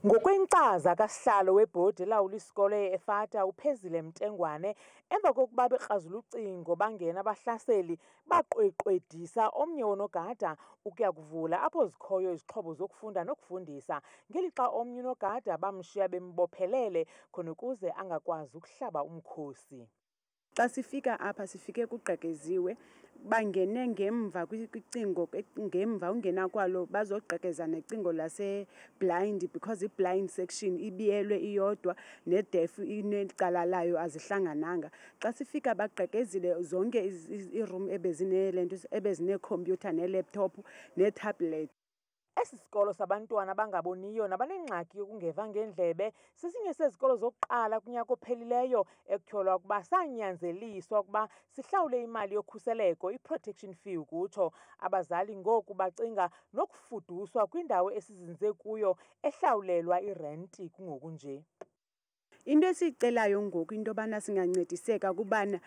Ngokwenkcaza kaSihlalo webhodi elawula isikolo e-Efata uPhezile Mtengwane, emva kokuba bekrazula ucingo bangena abahlaseli baqweqwedisa omnye wonogada ukuya kuvula apho zikhoyo izixhobo zokufunda nokufundisa, ngelixa omnye unogada bamshiya bembophelele khona ukuze angakwazi ukuhlaba umkhosi. Xa sifika apha sifike kugqekeziwe, bangene ngemva kwicingo ngemva ungena kwalo bazogqekeza necingo lase-blind because i-blind section ibiyelwe iyodwa ne-deaf inecala layo azihlangananga. Xa sifika bagqekezile zonke iiroom ebezineekhompyutha nee-laptop nee-tablet. Esi sikolo sabantwana abangaboniyo nabanengxaki yokungeva ngeendlebe sesinye sezikolo zokuqala kunyaka ophelileyo ekutyholwa ukuba sanyanzeliswa ukuba sihlawule imali yokhuseleko, i-protection fee ukutsho. Abazali ngoku bacinga nokufuduswa kwindawo esizinze kuyo ehlawulelwa irenti kungoku nje. Into esiyicelayo ngoku into yobana singancediseka kubana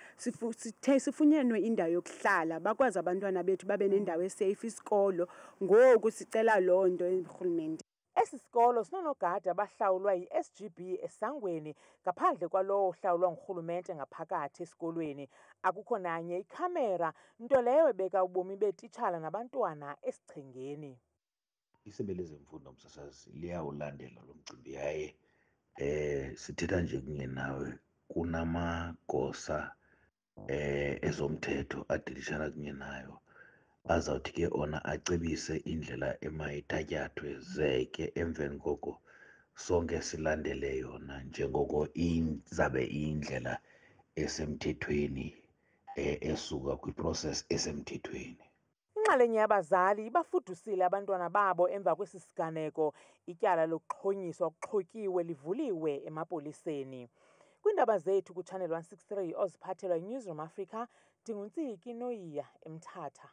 sifunyenwe indawo yokuhlala bakwazi abantwana bethu babe nendawo eseyifu isikolo. Ngoku sicela loo nto urhulumente. Esi sikolo sinonogada abahlawulwa yi-SGB esangweni ngaphandle kwalowo uhlawulwa ngurhulumente ngaphakathi esikolweni. Akukho nanye ikhamera, nto leyo ebeka ubomi beetitshala nabantwana esichengeni. Isebe lezemfundo msasazi liyawulandela lo mcimbi yaye sithetha nje kunye nawe kunamagosa ezomthetho adilishana kunye nayo azawuthi ke ona acebise indlela emayithatyathwe ze ke emveni koko sonke silandele yona njengoko izabe iyindlela esemthethweni esuka kwiprocess esemthethweni. Inxalenye yabazali ibafudusile abantwana babo emva kwesi siganeko. Ityala lokuxhonyiswa okuxhotyiwe livuliwe emapoliseni. Kwiindaba zethu kuChannel 163 oziphathelwa yiNewsroom Africa, ndinguNtsiki Noyiya eMthatha.